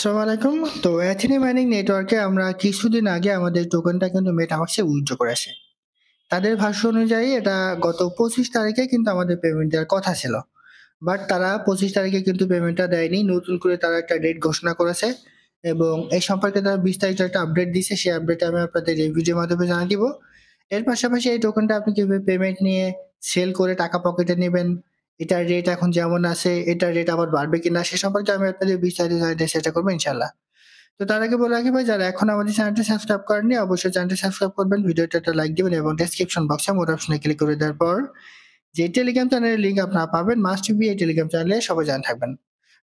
আসসালামু আলাইকুম। তো অ্যাথেনি মাইনিং নেটওয়ার্কে আমরা কিছুদিন আগে আমাদের টোকেনটা কিন্তু মেটামাক্সে উইথড্র করেছি। তাদের ভাষ্য অনুযায়ী এটা গত 25 তারিখে কিন্তু আমাদের পেমেন্ট দেওয়ার কথা ছিল। বাট তারা 25 তারিখে কিন্তু পেমেন্টটা দেয়নি। নতুন করে তারা একটা ডেট ঘোষণা করেছে এবং এই সম্পর্কে তারা বিস্তারিত একটা আপডেট দিছে। সেই আপডেটটা আমি আপনাদের এই ভিডিওর মাধ্যমে জানিয়ে দিব। এর পাশাপাশি এই টোকেনটা আপনি কিভাবে পেমেন্ট নিয়ে সেল করে টাকা পকেটে নিবেন, এটার রেট এখন যেমন আছে, এটার রেট আবার বাড়বে কিনা সে সম্পর্কে আমি আপনাদের বিস্তারিত জানাতে চেষ্টা করবো ইনশাআল্লাহ। তো তার আগে বলে রাখি ভাই, যারা এখন আমাদের চ্যানেলটি সাবস্ক্রাইব করেননি অবশ্যই চ্যানেলটি সাবস্ক্রাইব করবেন, ভিডিওটা একটা লাইক দিবেন এবং ডেসক্রিপশন বক্সে মোর অপশনে ক্লিক করে দেওয়ার পর যে টেলিগ্রাম চ্যানেলের লিঙ্ক আপনারা পাবেন, মাস্ট বি এই টেলিগ্রাম চ্যানেলে সবাই জানা থাকবেন।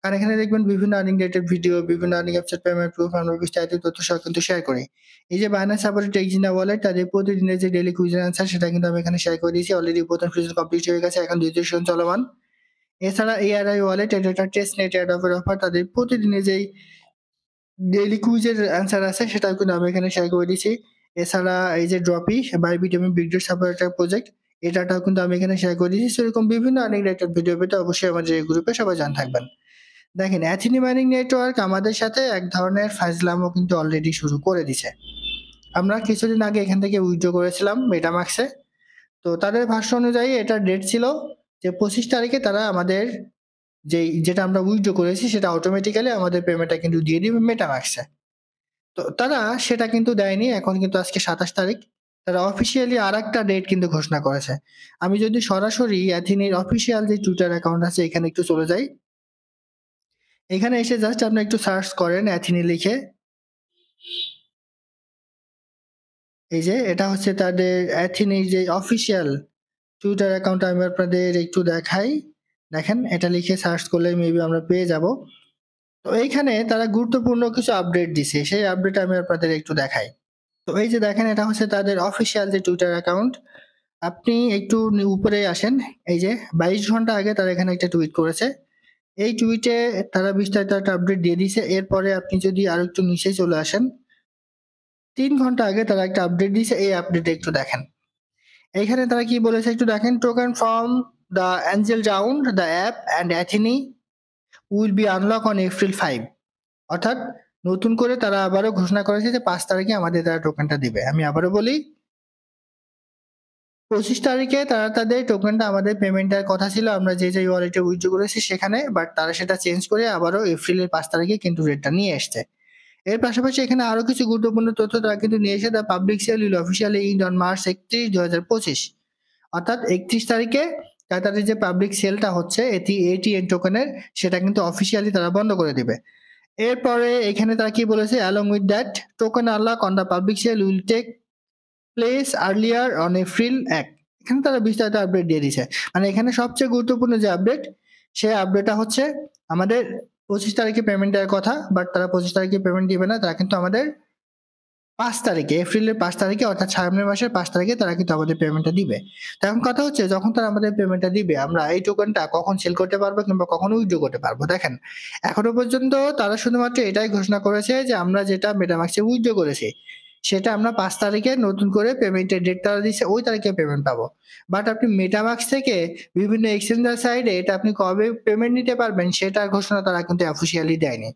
কারণ এখানে দেখবেন বিভিন্ন আর্নিং রিলেটেড ভিডিও, বিভিন্ন আর্নিং অ্যাপসের পেমেন্ট প্রুফ আমরা বিস্তারিত তথ্য সহ কিন্তু শেয়ার করি। এই যে বাইন্যান্স সাপোর্টেড এক্সিনা ওয়ালেট তাদের প্রতিদিনের যে ডেইলি কুইজের আনসার সেটা কিন্তু আমি এখানে শেয়ার করে দিয়েছি। অলরেডি প্রথম সিজন কমপ্লিট হয়ে গেছে, এখন দ্বিতীয় সিজন চলমান। এছাড়া এআরআই ওয়ালেট এটা একটা টেস্ট নেট অ্যাড অফার, তাদের প্রতিদিনের যেই ডেইলি কুইজের অ্যান্সার আছে সেটাও কিন্তু আমি এখানে শেয়ার করে দিচ্ছি। এছাড়া এই যে ড্রপি বাইবিট এবং বিগডেট সাপোর্ট একটা প্রজেক্ট, এটাটাও কিন্তু আমি এখানে শেয়ার করে দিচ্ছি। সেরকম বিভিন্ন আর্নিং রিলেটেড ভিডিও পেতে অবশ্যই আমাদের এই গ্রুপে সবাই জানা থাকবেন। দেখেন, অ্যাথেনি মাইনিং নেটওয়ার্ক আমাদের সাথে এক ধরনের ফাজলামও কিন্তু অলরেডি শুরু করে দিছে। আমরা কিছুদিন আগে এখান থেকে উইথড্র করেছিলাম মেটামাক্সে। তো তাদের ভাষ্য অনুযায়ী এটার ডেট ছিল যে 25 তারিখে তারা আমাদের যেটা আমরা উইথড্র করেছি সেটা অটোমেটিক্যালি আমাদের পেমেন্টটা কিন্তু দিয়ে দিবে মেটামাক্সে। তো তারা সেটা কিন্তু দেয়নি। এখন কিন্তু আজকে 27 তারিখ। তারা অফিসিয়ালি আরেকটা ডেট কিন্তু ঘোষণা করেছে। আমি যদি সরাসরি অ্যাথেনির অফিসিয়াল যে টুইটার অ্যাকাউন্ট আছে এখানে একটু চলে যাই। এখানে এসে জাস্ট আপনি একটু সার্চ করেন অ্যাথেনি লিখে। এই যে এটা হচ্ছে তাদের অ্যাথেনির যে অফিসিয়াল টুইটার অ্যাকাউন্ট, আমি আপনাদের একটু দেখাই। দেখেন, এটা লিখে সার্চ করলে মেবি আমরা পেয়ে যাব। তো এইখানে তারা গুরুত্বপূর্ণ কিছু আপডেট দিছে, সেই আপডেট আমি আপনাদের একটু দেখাই। তো এই যে দেখেন, এটা হচ্ছে তাদের অফিসিয়াল যে টুইটার অ্যাকাউন্ট। আপনি একটু উপরে আসেন। এই যে 22 ঘন্টা আগে তারা এখানে একটা টুইট করেছে। এই টুইটে তারা বিস্তারিত একটা আপডেট দিয়ে দিয়েছে। এরপরে আপনি যদি আরো একটু নিচে চলে আসেন, 3 ঘন্টা আগে তারা একটা আপডেট দিয়েছে। এই আপডেটে একটু দেখেন। এইখানে তারা কি বলেছে একটু দেখেন। Token from the angel round the app and Athene will be unlock on April 5। অর্থাৎ নতুন করে তারা আবারও ঘোষণা করেছে যে 5 তারিখে আমাদের তারা টোকেনটা দিবে। আমি আবারও বলি, 25 তারিখে তারা তাদের টোকেনটা আমাদের পেমেন্ট দেওয়ার কথা ছিল আমরা যে যে ওয়ালেটে উইথড্র করেছি সেখানে, বাট তারা সেটা চেঞ্জ করে আবারও এপ্রিলের 5 তারিখে কিন্তু রেটটা নিয়ে এসছে। এর পাশাপাশি এখানে আরো কিছু গুরুত্বপূর্ণ তথ্য তারা কিন্তু নিয়ে এসে the public sale will officially end on March 31, 2025। অর্থাৎ 31 তারিখে তাদের যে পাবলিক সেলটা হচ্ছে এটিএন টোকেনের, সেটা কিন্তু অফিসিয়ালি তারা বন্ধ করে দিবে। এরপরে এখানে তারা কি বলেছে, along with that token unlock on the public sale will take place earlier on April 1। এখানে তারা বিস্তারিত আপডেট দিয়ে দিছে। মানে এখানে সবচেয়ে গুরুত্বপূর্ণ যে আপডেট, সেই আপডেটটা হচ্ছে আমাদের 25 তারিখে পেমেন্ট দেওয়ার কথা, বাট তারা 25 তারিখে পেমেন্ট দিবে না। তারা কিন্তু আমাদের 5 তারিখে, এপ্রিলের 5 তারিখে, অর্থাৎ সামনের মাসের 5 তারিখে তারা কিন্তু আমাদের পেমেন্টটা দিবে। তো এখন কথা হচ্ছে, যখন তারা আমাদের পেমেন্টটা দিবে আমরা এই টোকেনটা কখন সেল করতে পারবো কিংবা কখন উইথড্র করতে পারবো। দেখেন, এখনো পর্যন্ত তারা শুধুমাত্র এটাই ঘোষণা করেছে যে আমরা যেটা মেটামাক্সে উইথড্র করেছি সেটা আমরা 5 তারিখে নতুন করে পেমেন্টের ডেট তারা দিচ্ছে, ওই তারিখে পেমেন্ট পাবো। বাট আপনি মেটামাক্স থেকে বিভিন্ন এক্সচেঞ্জার সাইডে এটা আপনি কবে পেমেন্ট নিতে পারবেন সেটার ঘোষণা তারা কিন্তু অফিসিয়ালি দেয়নি।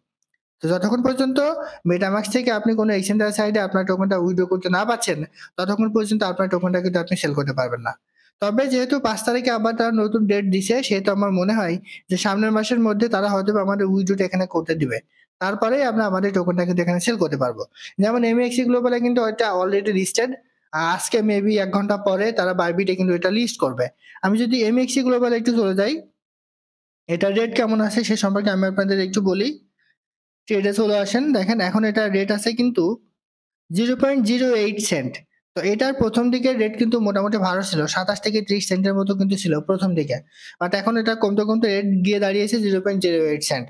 তো যতক্ষণ পর্যন্ত মেটামাক্স থেকে আপনি কোনো এক্সচেঞ্জার সাইডে আপনার টোকেনটা উইথড্র করতে না পারছেন, ততক্ষণ পর্যন্ত আপনার টোকেনটা কিন্তু আপনি সেল করতে পারবেন না। তবে যেহেতু 5 তারিখে আবার তারা নতুন ডেট দিছে, সেহেতু আমার মনে হয় যে সামনের মাসের মধ্যে তারা হয়তো আমাদের উইথড্রটা এখানে করতে দিবে। তারপরেই আমরা আমাদের টোকেনটা কিন্তু এখানে সেল করতে পারবো। যেমন এমএক্সি গ্লোবালে কিন্তু এটা অলরেডি লিস্টেড। আজকে মেবি 1 ঘন্টা পরে তারা বাইবিটে কিন্তু এটা লিস্ট করবে। আমি যদি এমএক্সি গ্লোবালে একটু চলে যাই, এটার রেট কেমন আছে সে সম্পর্কে আমি আপনাদের একটু বলি। ট্রেডে চলে আসেন। দেখেন, এখন এটা রেট আছে কিন্তু 0.08 সেন্ট। তো এটার প্রথম দিকের রেট কিন্তু মোটামুটি ভালো ছিল, 27 থেকে 30 সেন্টের মতো কিন্তু ছিল প্রথম দিকে। বাট এখন এটা কমতে কমতে রেট গিয়ে দাঁড়িয়েছে 0.08 সেন্ট।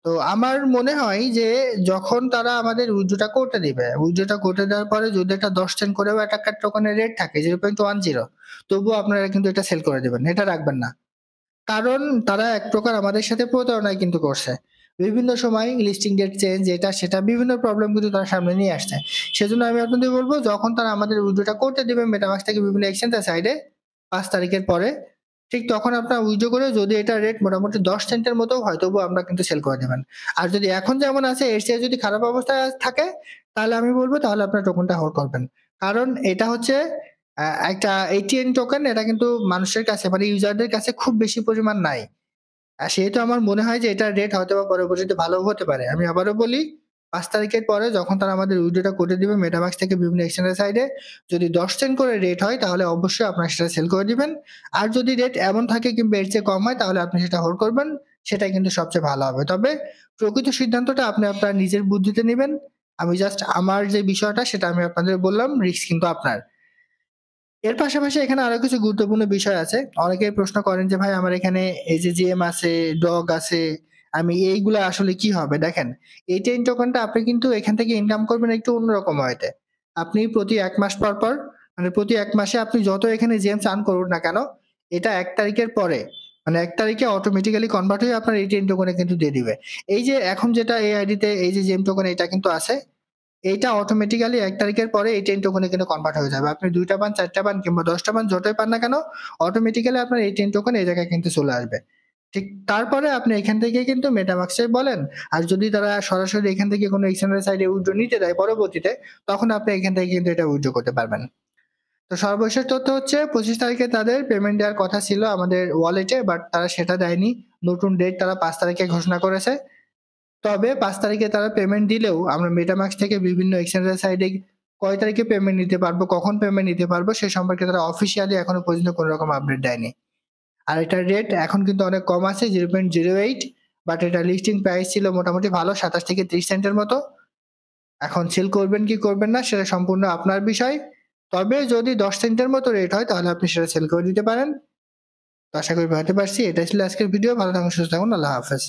তো আমার মনে হয় যে যখন তারা আমাদের উইথড্রটা করতে দিবে, উইথড্রটা করতে দেওয়ার পরে যদি একটা 10 সেন্ট করেও একটা টোকেনের রেট থাকে 0.10, তবুও আপনারা কিন্তু এটা সেল করে দেবেন, এটা রাখবেন না। কারণ তারা এক প্রকার আমাদের সাথে প্রতারণাই কিন্তু করছে। বিভিন্ন সময় লিস্টিং ডেট চেঞ্জ, এটা সেটা বিভিন্ন প্রবলেম কিন্তু তারা সামনে নিয়ে আসছে। সেজন্য আমি আপনাদের বলবো, যখন তারা আমাদের উইথড্রটা করতে দেবে মেটামাক্স থেকে বিভিন্ন এক্সচেঞ্জের সাইডে 5 তারিখের পরে, ঠিক তখন আপনার উইথড্র করে যদি এটা রেট মোটামুটি 10 সেন্টের মতো হয় তবুও আমরা কিন্তু সেল করে দিবেন। আর যদি এখন যেমন আছে এর চেয়ে যদি খারাপ অবস্থায় থাকে তাহলে আমি বলব তাহলে আপনার টোকেনটা হোল্ড করবেন। কারণ এটা হচ্ছে একটা ATN টোকেন, এটা কিন্তু মানুষের কাছে মানে ইউজারদের কাছে খুব বেশি পরিমাণ নাই। সেহেতু আমার মনে হয় যে এটার রেট হয়তোবা পরবর্তীতে ভালো হতে পারে। আমি আবারও বলি ৫ তারিখের পরে যখন তারা আমাদের উইথড্রটা করে দিবে মেটামাক্স থেকে বিভিন্ন এক্সচেঞ্জের সাইডে, যদি ১০ সেন্ট করে রেট হয় তাহলে অবশ্যই আপনারা সেটা সেল করে দিবেন। আর যদি রেট এমন থাকে কিংবা এর চেয়ে কম হয় তাহলে আপনি সেটা হোল্ড করবেন। সেটাই কিন্তু সবচেয়ে ভালো হবে। তবে প্রকৃত সিদ্ধান্তটা আপনি আপনার নিজের বুদ্ধিতে নিবেন। আমি জাস্ট আমার যে বিষয়টা সেটা আমি আপনাদের বললাম, রিস্ক কিন্তু আপনার। এর পাশাপাশি এখানে আরো কিছু গুরুত্বপূর্ণ বিষয় আছে। অনেকেই প্রশ্ন করেন যে, "ভাই আমার এখানে এই যে জেম আছে, ডগ আছে, আমি এইগুলা আসলে কি হবে?" দেখেন, এই চেইন টোকেনটা আপনি কিন্তু এখান থেকে ইনকাম করবেন একটু অন্যরকম ওয়েতে। আপনি প্রতি ১ মাস পর, মানে প্রতি ১ মাসে আপনি যত এখানে জেমস আর্ন করুন না কেন, এটা ১ তারিখের পরে মানে ১ তারিখে অটোমেটিক্যালি কনভার্ট হয়ে আপনার এই চেইন টোকেনে কিন্তু দিয়ে দিবে। এই যে এখন যেটা এই আইডিতে এই যে জেম টোকেন এটা কিন্তু আছে, এইটা অটোমেটিক্যালি ১ তারিখের পরে এই 10 টোকেনে কিন্তু কনভার্ট হয়ে যাবে। আপনি ২ টা পান, ৪ টা পান কিংবা ১০ টা পান যতই পান না কেন, অটোমেটিক্যালি আপনার এই 10 টোকেন এই জায়গায় কিন্তু চলে আসবে। ঠিক তারপরে আপনি এখান থেকে কিন্তু মেটামাক্স এ বলেন, আর যদি তারা সরাসরি এখান থেকে কোনো এক্সচেঞ্জের সাইডে উইথড্র নিতে দেয় পরবর্তীতে, তখন আপনি এখান থেকে কিন্তু এটা উইথড্র করতে পারবেন। তো সর্বশেষ তথ্য হচ্ছে ২৫ তারিখে তাদের পেমেন্ট দেওয়ার কথা ছিল আমাদের ওয়ালেটে, বাট তারা সেটা দেয়নি। নতুন ডেট তারা ৫ তারিখে ঘোষণা করেছে। তবে ৫ তারিখে তারা পেমেন্ট দিলেও আমরা মেটামাক্স থেকে বিভিন্ন এক্সচেঞ্জের সাইডে কয় তারিখে পেমেন্ট নিতে পারবো, কখন পেমেন্ট নিতে পারবো সে সম্পর্কে তারা অফিসিয়ালি এখনো পর্যন্ত কোন রকম আপডেট দেয়নি। আর এটার রেট এখন কিন্তু অনেক কম আছে 0.08, বাট এটা লিস্টিং প্রাইস ছিল মোটামুটি ভালো ২৭ থেকে ৩০ সেন্টের মতো। এখন সেল করবেন কি করবেন না সেটা সম্পূর্ণ আপনার বিষয়। তবে যদি ১০ সেন্টের মতো রেট হয় তাহলে আপনি সেটা সেল করে দিতে পারেন। তো আশা করি বোঝাতে পারছি। এটাই ছিল আজকের ভিডিও। ভালো থাকুন, সুস্থ থাকুন। আল্লাহ হাফেজ।